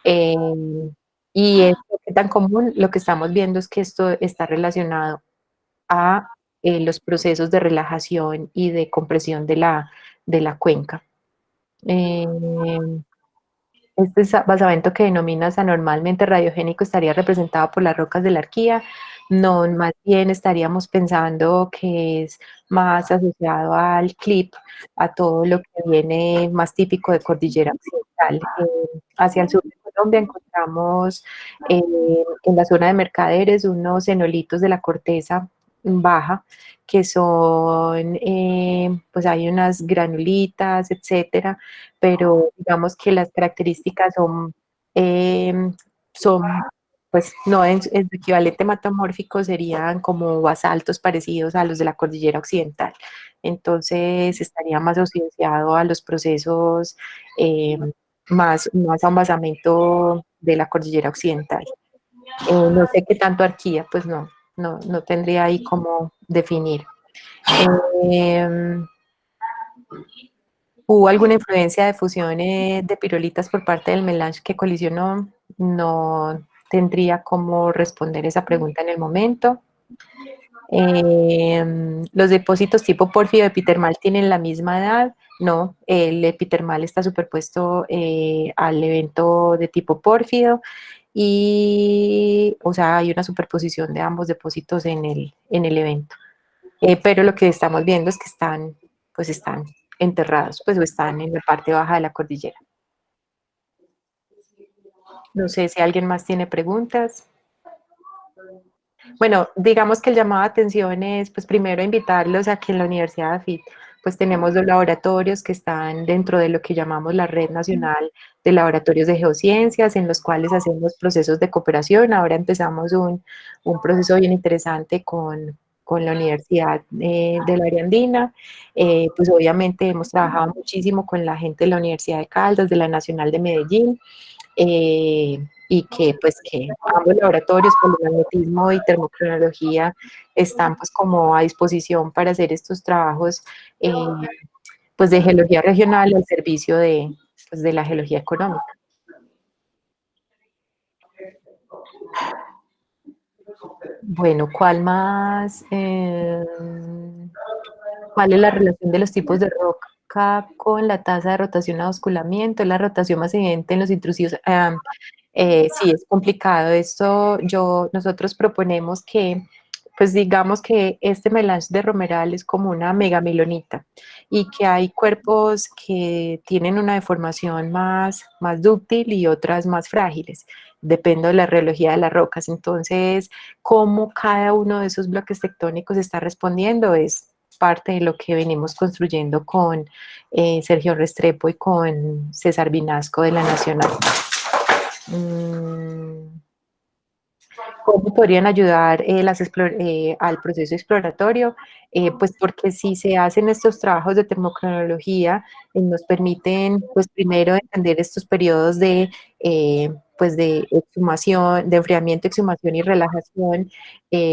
A: Eh, y es tan común, lo que estamos viendo es que esto está relacionado a los procesos de relajación y de compresión de la cuenca. Eh, este basamento que denominas anormalmente radiogénico estaría representado por las rocas de la arquía. No, más bien estaríamos pensando que es más asociado al clip, a todo lo que viene más típico de cordillera occidental. Hacia el sur de Colombia encontramos en la zona de Mercaderes unos enolitos de la corteza baja, que son, pues hay unas granulitas, etcétera, pero digamos que las características son pues no en su equivalente metamórfico serían como basaltos parecidos a los de la cordillera occidental. Entonces estaría más asociado a los procesos eh, más a un basamento de la cordillera occidental. No sé qué tanto arquía, pues no tendría ahí cómo definir. Eh, ¿Hubo alguna influencia de fusiones de pirolitas por parte del melange que colisionó? No tendría cómo responder esa pregunta en el momento. ¿Los depósitos tipo pórfido epitermal tienen la misma edad? No, el epitermal está superpuesto al evento de tipo pórfido y, o sea, hay una superposición de ambos depósitos en el evento. Pero lo que estamos viendo es que pues están enterrados, pues o están en la parte baja de la cordillera. No sé si alguien más tiene preguntas. Bueno, digamos que el llamado de atención es, pues primero invitarlos a que en la Universidad de AFIT, pues tenemos los laboratorios que están dentro de lo que llamamos la Red Nacional de Laboratorios de Geociencias, en los cuales hacemos procesos de cooperación. Ahora empezamos un proceso bien interesante con la Universidad de la Área Andina. Pues obviamente hemos trabajado muchísimo con la gente de la Universidad de Caldas, de la Nacional de Medellín, y que pues que ambos laboratorios, polimagnetismo y termocronología, están pues como a disposición para hacer estos trabajos pues de geología regional al servicio pues, de la geología económica. Bueno, ¿cuál más? ¿Cuál es la relación de los tipos de roca con la tasa de rotación a osculamiento? ¿Es la rotación más evidente en los intrusivos? Sí, es complicado. Nosotros proponemos que Pues digamos que este melange de romeral es como una megamilonita y que hay cuerpos que tienen una deformación más dúctil y otras más frágiles. Depende de la reología de las rocas. Entonces, cómo cada uno de esos bloques tectónicos está respondiendo es parte de lo que venimos construyendo con Sergio Restrepo y con César Vinasco de la Nacional. ¿Cómo podrían ayudar al proceso exploratorio? Pues porque si se hacen estos trabajos de termocronología, nos permiten, pues primero entender estos periodos pues de exhumación, de enfriamiento, exhumación y relajación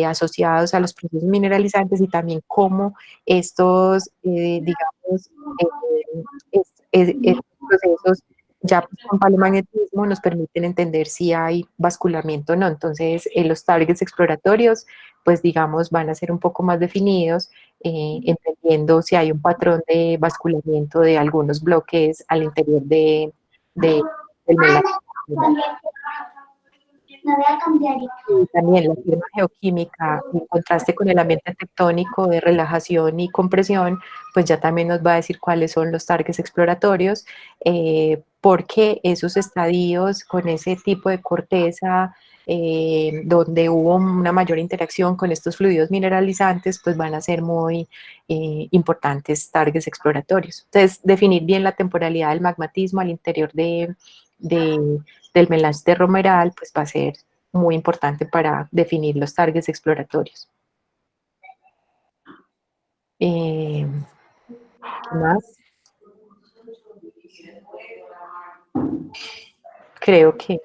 A: asociados a los procesos mineralizantes y también cómo estos, digamos, eh, estos procesos ya pues, con palomagnetismo nos permiten entender si hay basculamiento o no. Entonces, los targets exploratorios, pues digamos, van a ser un poco más definidos, entendiendo si hay un patrón de basculamiento de algunos bloques al interior del melange.
C: Me voy a cambiar.
A: Y también la firma geoquímica, en contraste con el ambiente tectónico de relajación y compresión, pues ya también nos va a decir cuáles son los targets exploratorios, porque esos estadios con ese tipo de corteza, donde hubo una mayor interacción con estos fluidos mineralizantes, pues van a ser muy importantes targets exploratorios. Entonces, definir bien la temporalidad del magmatismo al interior del melange de romeral, pues va a ser muy importante para definir los targets exploratorios. ¿Qué más? Creo que,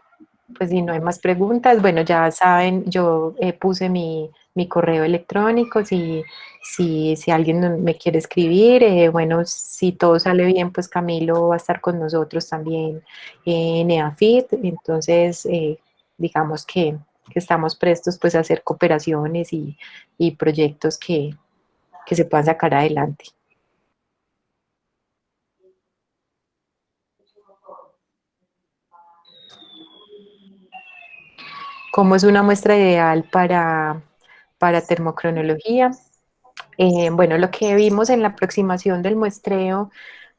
A: pues si no hay más preguntas, bueno, ya saben, yo puse mi correo electrónico, si alguien me quiere escribir, bueno, si todo sale bien, pues Camilo va a estar con nosotros también en EAFIT, entonces digamos que estamos prestos pues a hacer cooperaciones y proyectos que se puedan sacar adelante. ¿Cómo es una muestra ideal para termocronología? Bueno, lo que vimos en la aproximación del muestreo,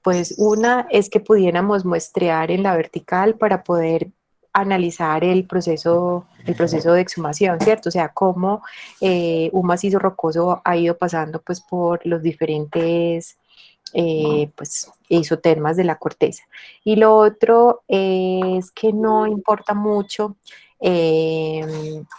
A: pues una es que pudiéramos muestrear en la vertical para poder analizar el proceso de exhumación, ¿cierto? O sea, cómo un macizo rocoso ha ido pasando pues por los diferentes pues, isotermas de la corteza. Y lo otro es que no importa mucho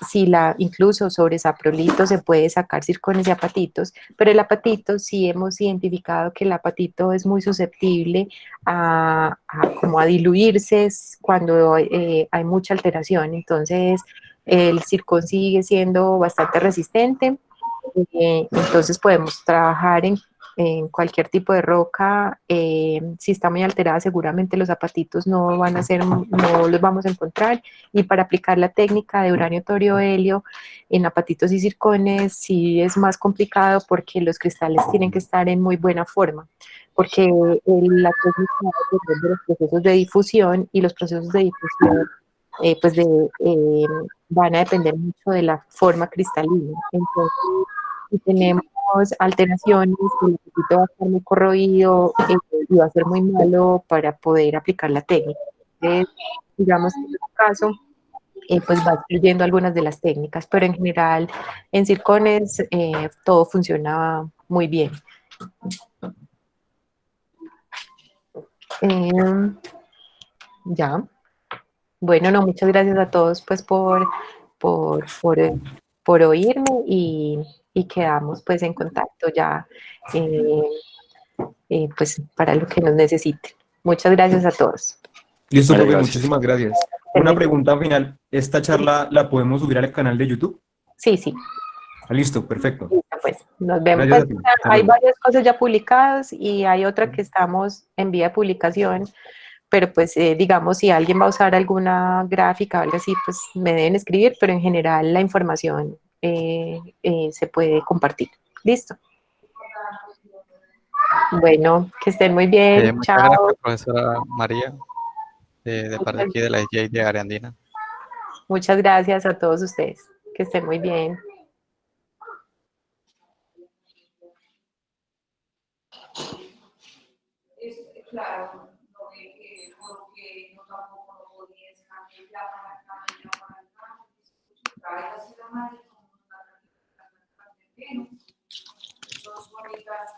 A: si incluso sobre saprolito se puede sacar circones y apatitos, pero el apatito sí hemos identificado que el apatito es muy susceptible como a diluirse cuando hay mucha alteración. Entonces, el circón sigue siendo bastante resistente. Entonces podemos trabajar en cualquier tipo de roca. Si está muy alterada, seguramente los zapatitos no los vamos a encontrar. Y para aplicar la técnica de uranio, torio, helio en apatitos y circones, sí es más complicado porque los cristales tienen que estar en muy buena forma. Porque la técnica depende de los procesos de difusión y los procesos de difusión pues van a depender mucho de la forma cristalina. Entonces, si tenemos alteraciones, el apetito va a estar muy corroído y va a ser muy malo para poder aplicar la técnica. Entonces, digamos que en este caso, pues va excluyendo algunas de las técnicas, pero en general en circones todo funciona muy bien. Ya. Bueno, no, muchas gracias a todos pues por, por, por oírme y quedamos pues en contacto ya eh, pues para lo que nos necesiten. Muchas gracias a todos.
B: Listo,
D: Vale,
B: profe,
D: gracias.
B: muchísimas gracias.
A: Estén
B: Una
A: muy bien.
B: pregunta final. ¿Esta charla la podemos subir al canal de YouTube?
A: Sí, sí.
B: Ah, listo, perfecto.
A: Listo, pues nos vemos.
B: Gracias
A: Pues,
B: a ti. Hasta
A: hay
B: luego.
A: varias cosas ya publicadas y hay otra que estamos en vía de publicación, pero pues digamos, si alguien va a usar alguna gráfica o algo así, pues me deben escribir, pero en general la información se puede compartir. Listo. Bueno, que estén muy bien.
D: Muchas gracias,
A: Chao.
D: profesora María, de parte aquí de la SJ de Ariandina.
A: Muchas gracias a todos ustedes. Que estén muy bien.
C: claro, no ve que por que no tampoco no podía escanear para acá, trae así la madre como una planificación de menos, dos bonitas